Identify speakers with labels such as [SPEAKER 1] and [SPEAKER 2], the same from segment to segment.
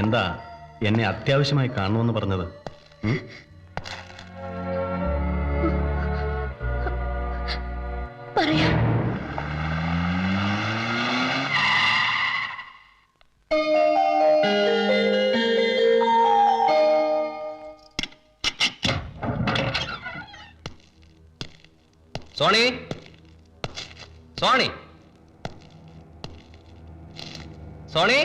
[SPEAKER 1] എന്താ എന്നെ അത്യാവശ്യമായി കാണുമെന്ന് പറഞ്ഞത്?
[SPEAKER 2] പറയാം.
[SPEAKER 3] സോണി, സോണി, സോണി,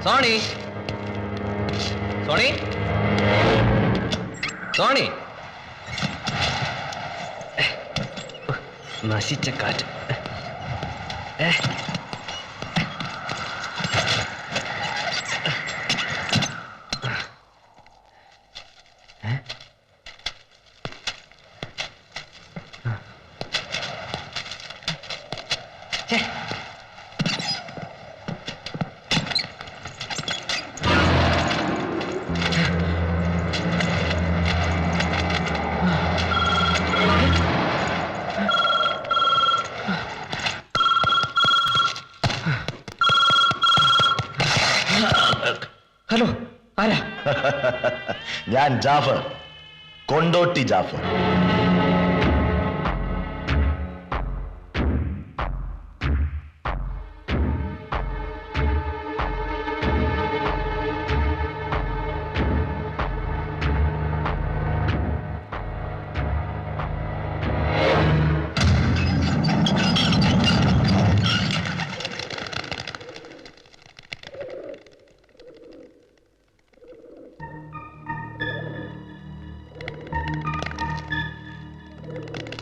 [SPEAKER 3] സോണി, സോണി, സോണി. നശിച്ച കാറ്റ്. ഹലോ, ആരാ?
[SPEAKER 4] ഞാൻ ജാഫർ, കൊണ്ടോട്ടി ജാഫർ.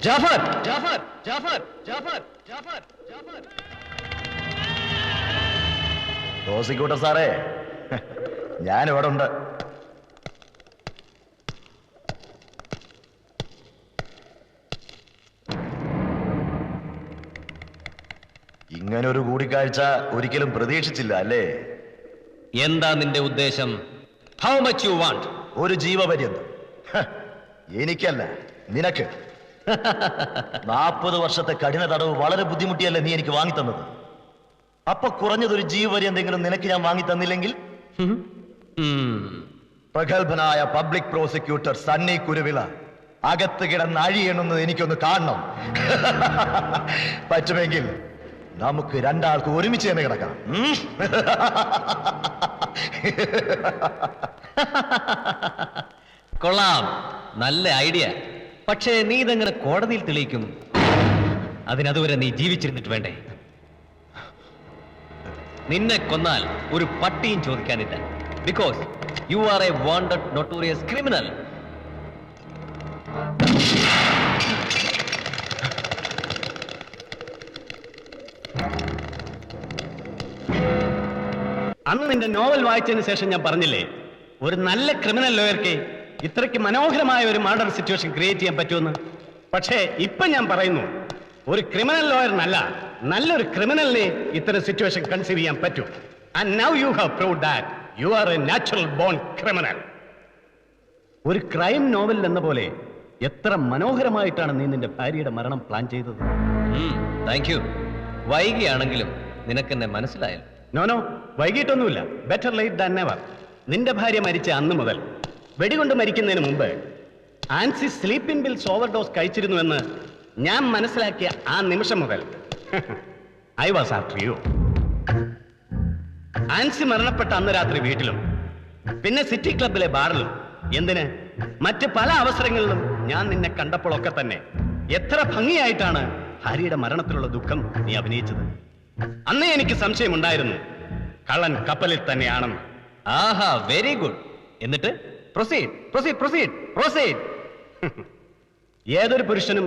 [SPEAKER 3] ജാഫർ, ജാഫർ, ജാഫർ, ജാഫർ, ജാഫർ, ജാഫർ.
[SPEAKER 4] പ്രോസിക്യൂട്ടർ സാറേ, ഞാൻ ഇവിടെ ഉണ്ട്. ഇങ്ങനൊരു കൂടിക്കാഴ്ച ഒരിക്കലും പ്രതീക്ഷിച്ചില്ല അല്ലേ?
[SPEAKER 3] എന്താ നിന്റെ ഉദ്ദേശം? How much you want?
[SPEAKER 4] ഒരു ജീവപര്യന്തം. എനിക്കല്ല, നിനക്ക്. 40 വർഷത്തെ കഠിന തടവ് വളരെ ബുദ്ധിമുട്ടിയല്ലേ നീ എനിക്ക് വാങ്ങി തന്നത്? അപ്പൊ കുറഞ്ഞതൊരു ജീവപര്യന്തെങ്കിലും നിനക്ക് ഞാൻ വാങ്ങി തന്നില്ലെങ്കിൽ? പ്രഗത്ഭനായ പബ്ലിക് പ്രോസിക്യൂട്ടർ സണ്ണി കുരുവിള അകത്ത് കിടന്ന് അഴിയണമെന്ന് എനിക്കൊന്ന് കാണണം. പറ്റുമെങ്കിൽ നമുക്ക് രണ്ടാൾക്ക് ഒരുമിച്ച് തന്നെ കിടക്കാം.
[SPEAKER 3] കൊള്ളാം, നല്ല ഐഡിയ. പക്ഷേ നീ ഇതെങ്ങനെ കോടതിയിൽ തെളിയിക്കും? അതിനതുവരെ നീ ജീവിച്ചിരുന്നിട്ട് വേണ്ടേ? നിന്നെ കൊന്നാൽ ഒരു പട്ടിയും ചോദിക്കാനില്ല. Because you are a wanted notorious criminal.
[SPEAKER 1] അന്ന് നിന്റെ നോവൽ വായിച്ചതിന് ശേഷം ഞാൻ പറഞ്ഞില്ലേ, ഒരു നല്ല ക്രിമിനൽ ലോയർക്ക് ഇത്രയ്ക്ക് മനോഹരമായ ഒരു മർഡർ സിറ്റുവേഷൻ ക്രിയേറ്റ് ചെയ്യാൻ പറ്റുമെന്ന്. പക്ഷേ ഇപ്പൊ ഞാൻ പറയുന്നു, ഒരു ക്രിമിനൽ ലോയറിനല്ല, നല്ലൊരു ക്രിമിനലിനെ ഇത്തരം സിറ്റുവേഷൻ കൺസീവ് ചെയ്യാൻ പറ്റും. And now you have proved that you are A natural bone criminal. ഒരു ക്രൈം നോവലിൽ എന്ന പോലെ എത്ര മനോഹരമായിട്ടാണ് നീ നിന്റെ ഭാര്യയുടെ മരണം പ്ലാൻ ചെയ്തത്.
[SPEAKER 3] Thank you. വൈകിയാണെങ്കിലും നിനക്കെന്നെ മനസ്സിലായല്ലോ.
[SPEAKER 1] നോ, വൈകിട്ടൊന്നുമില്ല. Better late than never. നിന്റെ ഭാര്യ മരിച്ച അന്ന് മുതൽ, വെടികൊണ്ട് മരിക്കുന്നതിന് മുമ്പ് ആൻസി സ്ലീപ്പിംഗ് പിൽസ് ഓവർഡോസ് കഴിച്ചിരുന്നുവെന്ന് ഞാൻ മനസ്സിലാക്കിയ ആ നിമിഷം മുതൽ I was after you. Ancy മരണപ്പെട്ട അന്ന് രാത്രി വീട്ടിലും, പിന്നെ സിറ്റി ക്ലബിലെ ബാറിലും, എന്തിന് മറ്റ് പല അവസരങ്ങളിലും ഞാൻ നിന്നെ കണ്ടപ്പോഴൊക്കെ തന്നെ എത്ര ഭംഗിയായിട്ടാണ് ഭാര്യയുടെ മരണത്തിലുള്ള ദുഃഖം നീ അഭിനയിച്ചത്. അന്നേ എനിക്ക് സംശയമുണ്ടായിരുന്നു കള്ളൻ കപ്പലിൽ തന്നെയാണെന്ന്.
[SPEAKER 3] ആഹാ, വെരി ഗുഡ്. എന്നിട്ട് പ്രൊസീഡ്, പ്രൊസീഡ്, പ്രൊസീഡ്, പ്രൊസീഡ്.
[SPEAKER 1] ഏതൊരു പുരുഷനും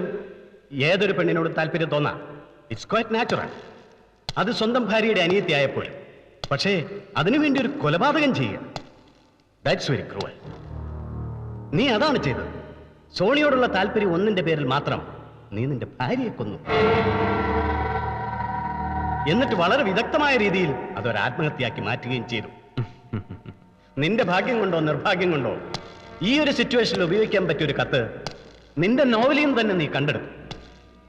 [SPEAKER 1] ഏതൊരു പെണ്ണിനോട് താല്പര്യം തോന്നാം. It's quite natural. അത് സ്വന്തം ഭാര്യയുടെ അനിയത്തിയായപ്പോൾ. പക്ഷേ അതിനുവേണ്ടി ഒരു കൊലപാതകം ചെയ്യുക, ദാറ്റ്സ് വെരി ക്രൂവൽ. നീ അതാണ് ചെയ്തത്. സോണിയോടുള്ള താല്പര്യം ഒന്നിന്റെ പേരിൽ മാത്രം നീ നിന്റെ ഭാര്യയെ കൊന്നു. എന്നിട്ട് വളരെ വിദഗ്ധമായ രീതിയിൽ അതൊരു ആത്മഹത്യയാക്കി മാറ്റുകയും ചെയ്തു. നിന്റെ ഭാഗ്യം കൊണ്ടോ നിർഭാഗ്യം കൊണ്ടോ ഈ ഒരു സിറ്റുവേഷനിൽ ഉപയോഗിക്കാൻ പറ്റിയ ഒരു കത്ത് നിന്റെ നോവലിൽ നിന്ന് തന്നെ നീ കണ്ടെടുത്തു.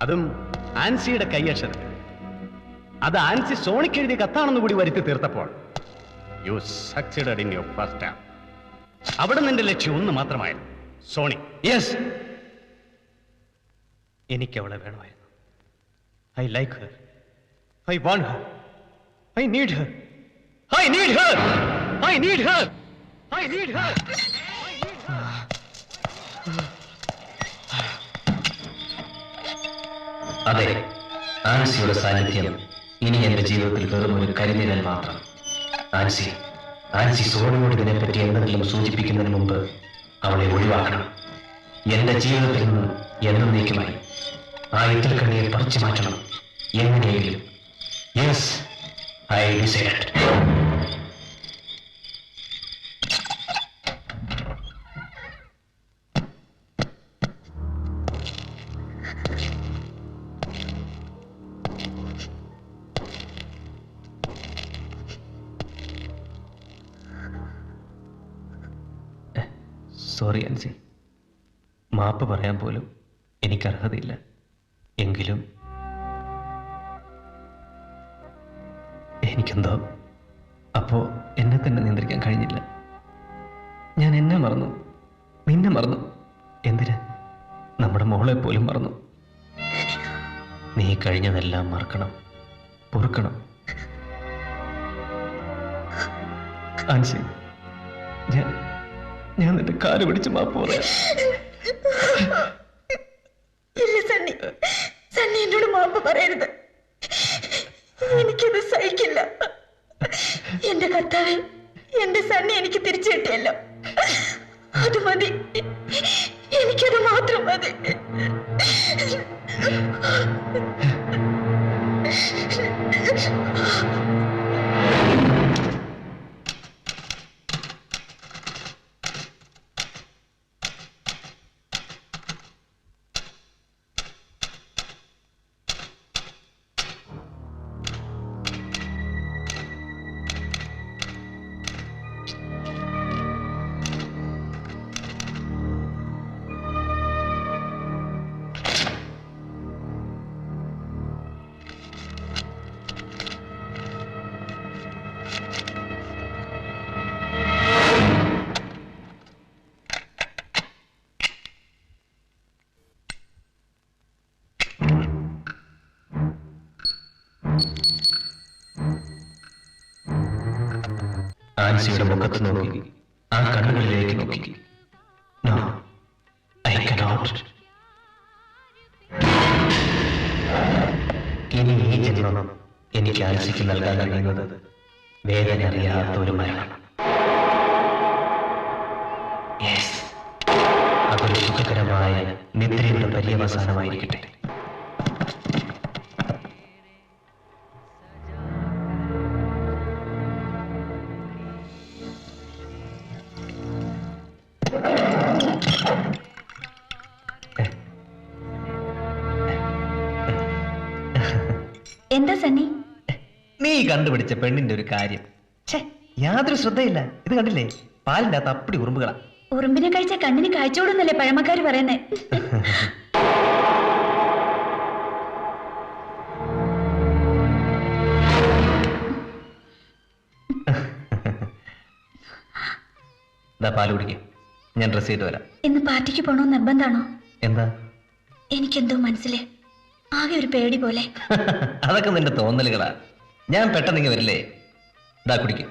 [SPEAKER 1] അതും ആൻസിയുടെ കൈയക്ഷരത്തിൽ. അത് ആൻസി സോണിക്ക് എഴുതിയ കത്താണെന്ന് കൂടി വരുത്തി തീർത്തപ്പോൾ you succeeded in your first time. അവിടെ നിന്റെ ലക്ഷ്യം ഒന്ന് മാത്രമായിരുന്നു, സോണി.
[SPEAKER 3] യെസ്, എനിക്ക് അവളെ വേണമായിരുന്നു. I like her, I want Har, I need Har, I need Har, I need Har, I need Har. അതെ, ആൻസിയുടെ സാന്നിധ്യം ഇനി എന്റെ ജീവിതത്തിൽ വെറും ഒരു കരിനിഴൽ മാത്രം. ആൻസി സോണിയോട് ഇതിനെപ്പറ്റി എന്തെങ്കിലും സൂചിപ്പിക്കുന്നതിന് മുമ്പ് അവളെ ഒഴിവാക്കണം. എന്റെ ജീവിതത്തിൽ നിന്ന് എന്നേക്കുമായി ആ ഇത്തിൽക്കണ്ണിയെ പറിച്ചു മാറ്റണം എങ്ങനെയെങ്കിലും. Yes, I decide. Sorry Ancy, മാപ്പ് പറയാൻ പോലും എനിക്ക് അർഹതയില്ല. എങ്കിലും എനിക്കെന്തോ അപ്പോ എന്നെ തന്നെ നിയന്ത്രിക്കാൻ കഴിഞ്ഞില്ല. ഞാൻ എന്നെ മറന്നു, നിന്നെ മറന്നു, എന്തിന് നമ്മുടെ മോളെ പോലും മറന്നു. നീ കഴിഞ്ഞതെല്ലാം മറക്കണം, പൊറുക്കണം. ആൻസി, ഞാൻ നിന്റെ കാല് പിടിച്ച് മാപ്പ് പറയാം.
[SPEAKER 2] ഇല്ല സണ്ണി, സണ്ണി എന്നോട് മാപ്പ് പറയരുത്. എനിക്കത് സഹിക്കില്ല. എന്റെ കർത്താവേ, എന്റെ സണ്ണി എനിക്ക് തിരിച്ചു കിട്ടിയല്ലോ, അത് മതി. എനിക്കത് മാത്രം മതി.
[SPEAKER 3] ആൻസിയുടെ മുഖത്ത് നോക്കി, ആ കണ്ണുകളിലേക്ക് നോക്കി. No, I cannot. ഇനി ഈ ജന്മം എനിക്ക് ആൻസിക്ക് നൽകാൻ കഴിയുന്നത് വേദന അറിയാത്ത ഒരു മരണം. യെസ്, അതൊരു സുഖകരമായ നിദ്രയുടെ പര്യവസാനമായിരിക്കട്ടെ.
[SPEAKER 2] എന്താ സണ്ണി?
[SPEAKER 3] നീ കണ്ടുപിടിച്ച പെണ്ണിന്റെ ഒരു കാര്യം യാതൊരു ശ്രദ്ധയില്ല. ഇത് കണ്ടില്ലേ, പാലിന്റെ അകത്ത് അപ്പടി ഉറുമ്പുകളാ.
[SPEAKER 2] ഉറുമ്പിനെ കഴിച്ച കണ്ണിന് കാഴ്ചയോടുന്നല്ലേ പഴമക്കാര് പറയുന്നേ.
[SPEAKER 3] പാല് കുടിക്കും, ഞാൻ ഡ്രസ് ചെയ്ത് വരാം.
[SPEAKER 2] ഇന്ന് പാർട്ടിക്ക് പോണോ നിർബന്ധാണോ?
[SPEAKER 3] എന്താ?
[SPEAKER 2] എനിക്കെന്തോ മനസ്സിലെ ആകെ ഒരു പേടി പോലെ.
[SPEAKER 3] അതൊക്കെ നിന്റെ തോന്നലുകളാ. ഞാൻ പെട്ടെന്ന് വരില്ലേ? ഇതാ കുടിക്കും.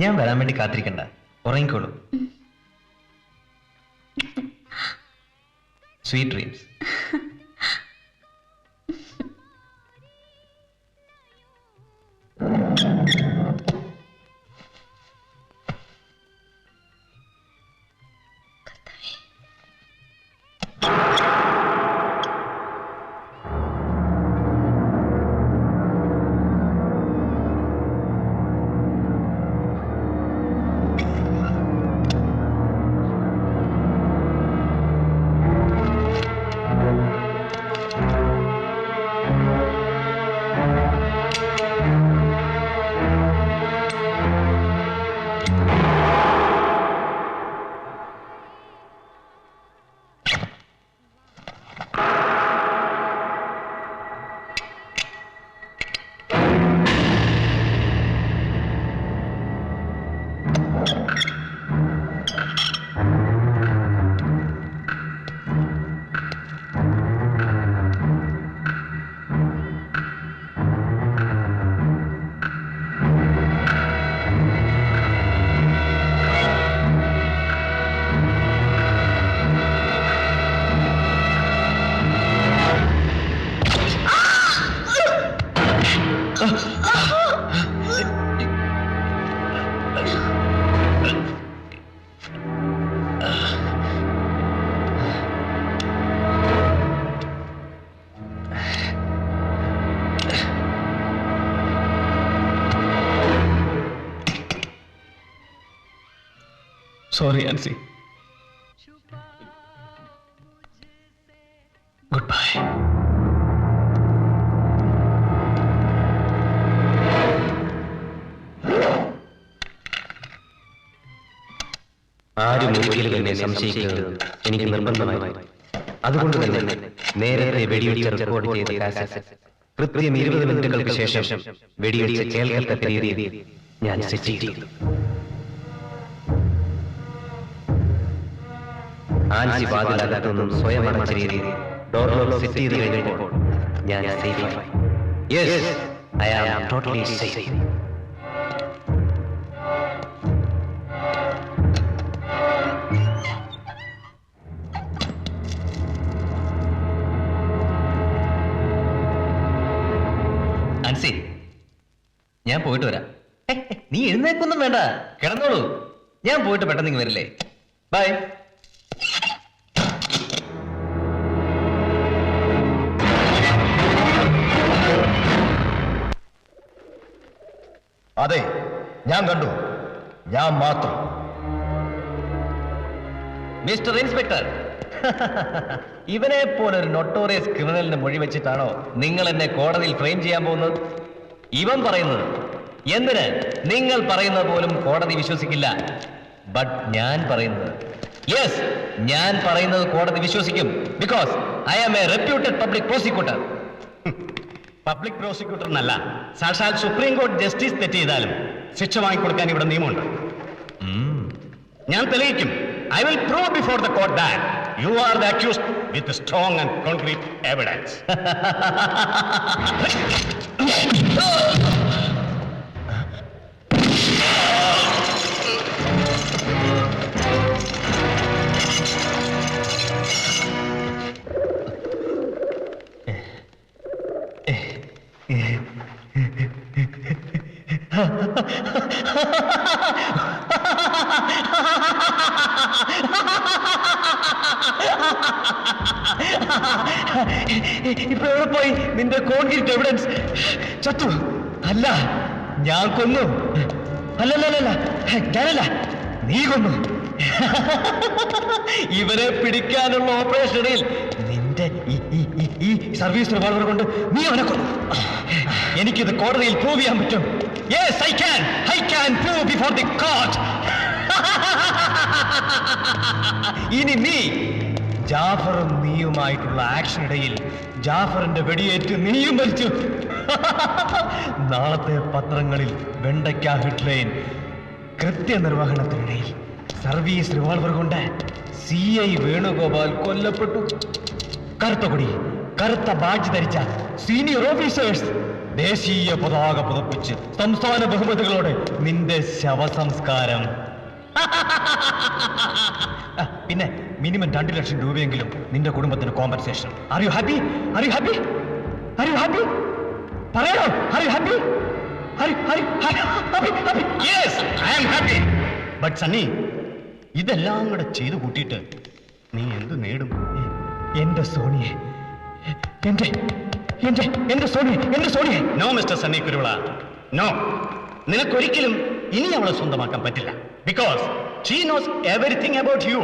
[SPEAKER 3] ഞാൻ വരാൻ വേണ്ടി കാത്തിരിക്കണ്ട, ഉറങ്ങിക്കോളൂ. Sweet dreams. Sorry Ancy. Goodbye. ആരും ഒരിക്കലും എന്നെ സംശയിക്കുന്നത് എനിക്ക് നിർബന്ധമായി. അതുകൊണ്ട് തന്നെ നേരത്തെ വെടിവെച്ച് റെക്കോർഡ് ചെയ്ത കാസറ്റ് കൃത്യം 20 മിനിറ്റുകൾക്ക് ശേഷം വെടിവെച്ച് കേൾക്കത്തക്ക രീതിയിൽ ഞാൻ സെറ്റ് ചെയ്തു. ആൻസി വാതിലകത്തൊന്നും സ്വയം അടച്ച രീതിയിൽ ഡോർ ലോക്ക് സെറ്റ് ചെയ്ത് കഴിഞ്ഞപ്പോൾ ഞാൻ സേഫായി. Yes, I am totally safe. Ancy, ഞാൻ പോയിട്ട് വരാം. നീ എഴുന്നേക്കൊന്നും വേണ്ട, കിടന്നോളൂ. ഞാൻ പോയിട്ട് പെട്ടെന്ന് ഇങ്ങ് വരില്ലേ. ബൈ.
[SPEAKER 4] അതെ, ഞാൻ കണ്ടു. ഞാൻ മാത്രം.
[SPEAKER 3] മിസ്റ്റർ ഇൻസ്പെക്ടർ, ഇവനെ പോലെ ഒരു നൊട്ടോറിയസ് ക്രിമിനലിന് മൊഴി വെച്ചിട്ടാണോ നിങ്ങൾ എന്നെ കോടതിയിൽ ഫ്രെയിം ചെയ്യാൻ പോകുന്നത്? ഇവൻ പറയുന്നത് എന്തിന് നിങ്ങൾ പറയുന്നത് പോലും കോടതി വിശ്വസിക്കില്ല. ബട്ട് ഞാൻ പറയുന്നത്, യെസ്, ഞാൻ പറയുന്നത് കോടതി വിശ്വസിക്കും. Because I am a reputed public prosecutor.
[SPEAKER 1] Public prosecutor എന്നല്ല, സാക്ഷാൽ സുപ്രീം കോടതി ജസ്റ്റിസ് തെറ്റ് ചെയ്താലും ശിക്ഷ വാങ്ങിക്കൊടുക്കാൻ ഇവിടെ നിയമമുണ്ട്. ഞാൻ തെളിയിക്കും. I will prove before the court that you are the accused with strong and concrete evidence.
[SPEAKER 3] ഇപ്പൊ എവിടെ പോയി നിന്റെ കോൺക്രീറ്റ് എവിഡൻസ്? ചത്തു? അല്ല, ഞാൻ കൊന്നു. അല്ലല്ലല്ല, ഞാനല്ല, നീ കൊന്നു. ഇവരെ പിടിക്കാനുള്ള ഓപ്പറേഷനിൽ നിന്റെ ഈ സർവീസ് റിവോൾവർ കൊണ്ട് നീ അവനെ കൊന്നു. എനിക്കിത് കോടതിയിൽ പ്രൂവ് ചെയ്യാൻ പറ്റും. Yes, I can prove before the court. ഇനി നീ ജാഫറും നീയുമായിട്ടുള്ള ആക്ഷനിടയിൽ ജാഫറിന്റെ വെടിയേറ്റ് നീയും മരിച്ചു. നാളത്തെ പത്രങ്ങളിൽ വെണ്ടയ്ക്ക ഹെഡ്ലൈൻ, കൃത്യനിർവഹണത്തിനിടയിൽ സർവീസ് റിവോൾവർ കൊണ്ട് CI വേണുഗോപാൽ കൊല്ലപ്പെട്ടു. കറുത്ത കൊടി, കറുത്ത ബാഡ്ജ് ധരിച്ച സീനിയർ ഓഫീസേഴ്സ് ദേശീയ പതാക പുതപ്പിച്ച് സംസ്ഥാന ബഹുമതികളോടെ നിന്റെ ശവസംസ്കാരം. പിന്നെ മിനിമം 2 ലക്ഷം രൂപയെങ്കിലും നിന്റെ കുടുംബത്തിന് compensation. Are you happy? Are you happy? Are you happy? പറയണോ? Are you happy?
[SPEAKER 1] Yes, I am happy. But Sunny, ഇതെല്ലാം കൂടെ ചെയ്തു കൂട്ടിയിട്ട് നീ എന്ത് നേടും?
[SPEAKER 3] എന്റെ സോണിയെ, എന്റെ സോണിയെ.
[SPEAKER 1] No mister Sunny Kuruvila, no. നിനക്കൊരിക്കലും ഇനി അവളെ സ്വന്തമാക്കാൻ പറ്റില്ല. Because she knows everything about you.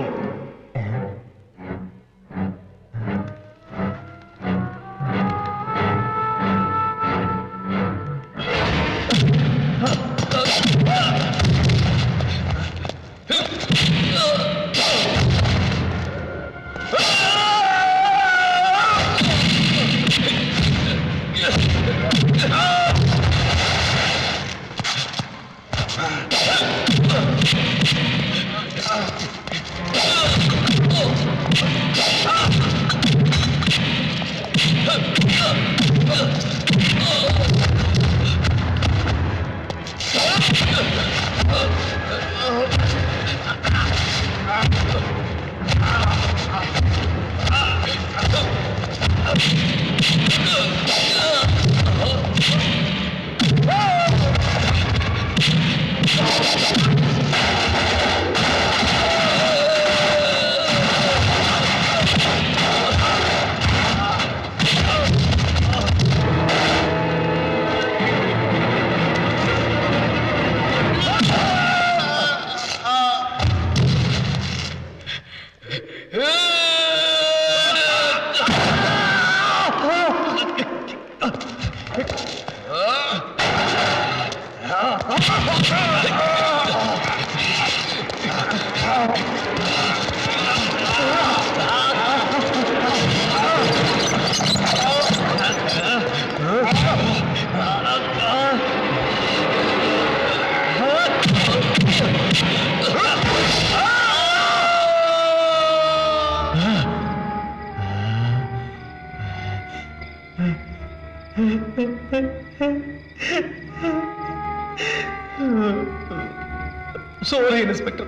[SPEAKER 1] Sorry, Inspector.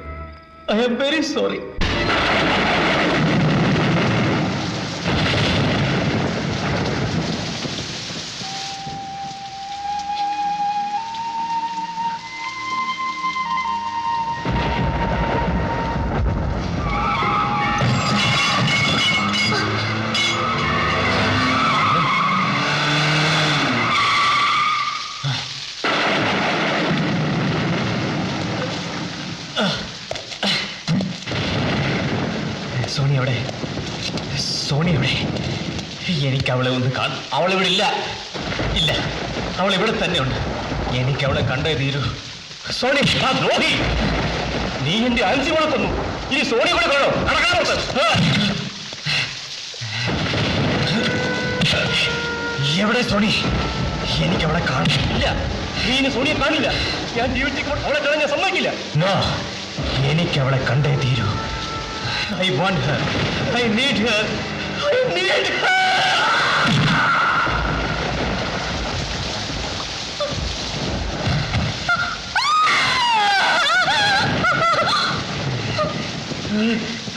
[SPEAKER 1] I am very sorry.
[SPEAKER 3] Sony എവിടെ? സോണി എവിടെ? എനിക്ക് അവളെ ഒന്ന് കാണും. അവളിവിടെ ഇല്ല. ഇല്ല, അവൾ ഇവിടെ തന്നെയുണ്ട്. എനിക്ക് അവളെ കണ്ടേ തീരൂ. സോണി, ആ ദ്രോഹി! നീ എന്റെ അഞ്ചു കൂടെ തന്നു. ഇനി സോണി കൂടെ കാണോ? നടക്കാനോട്ട്. എവിടെ സോണി? എനിക്ക് അവളെ കാണില്ല. നീ ഇനി സോണിയെ കാണില്ല. ഞാൻ ജീവിച്ചിരിക്കുമ്പോൾ അവളെ കാണാൻ ഞാൻ സമ്മതിക്കില്ല. നോ, എനിക്ക് അവളെ കണ്ടേ തീരൂ. I want her. I need her. I need her.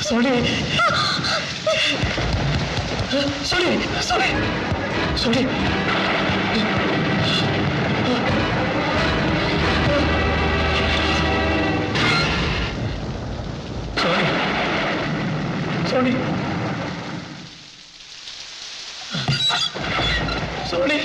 [SPEAKER 3] Sorry. Sorry. Sorry. Sorry. Sorry. Sorry.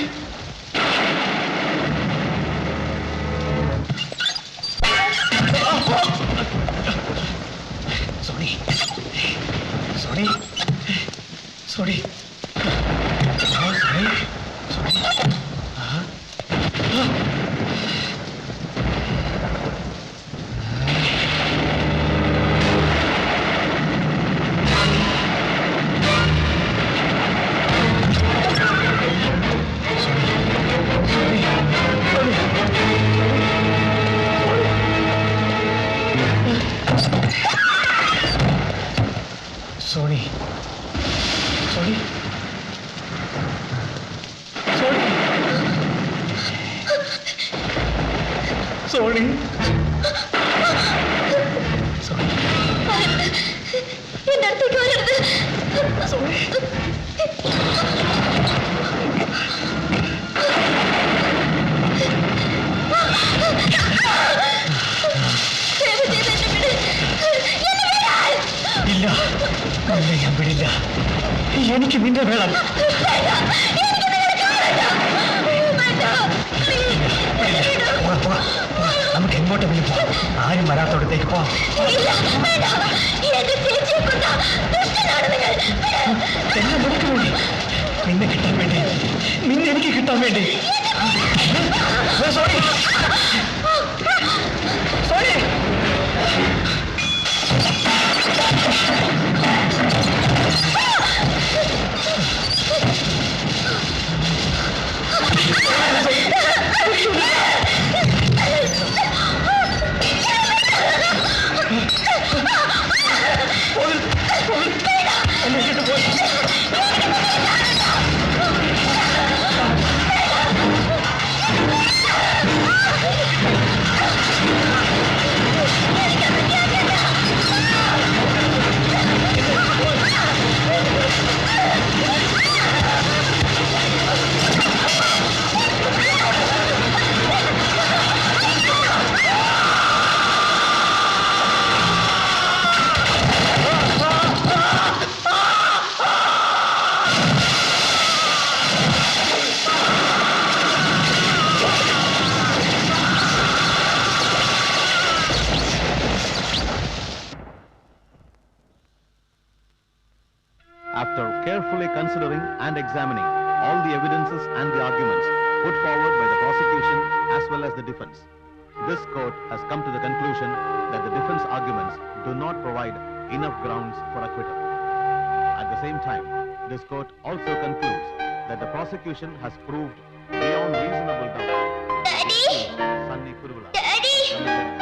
[SPEAKER 3] Sorry. Sorry. Sorry. Sorry. Sorry. Sorry. Sorry. Sorry. Sorry.
[SPEAKER 2] എന്റെ അടുത്തേക്ക് വരരുത്.
[SPEAKER 3] Sorry. ഇല്ല, നിന്നെ ഞാൻ വിടില്ല. എനിക്ക് നിന്നെ വേണം. നമുക്ക് എങ്ങോട്ടെങ്കിലും പോവാം. ആരും വരാത്തോടത്തേക്ക് പോവാം. എല്ലാം നിനക്ക് വേണ്ടി, നിന്നെ കിട്ടാൻ വേണ്ടി, നിന്നെ എനിക്ക് കിട്ടാൻ വേണ്ടി. Sorry. Sorry.
[SPEAKER 5] After carefully considering and examining all the evidences and the arguments put forward by the prosecution as well as the defense, this court has come to the conclusion that the defense arguments do not provide enough grounds for acquittal. At the same time, this court also concludes that the prosecution has proved beyond reasonable doubt
[SPEAKER 2] Daddy!
[SPEAKER 5] Sunny Kuruvula
[SPEAKER 2] Daddy!
[SPEAKER 5] committed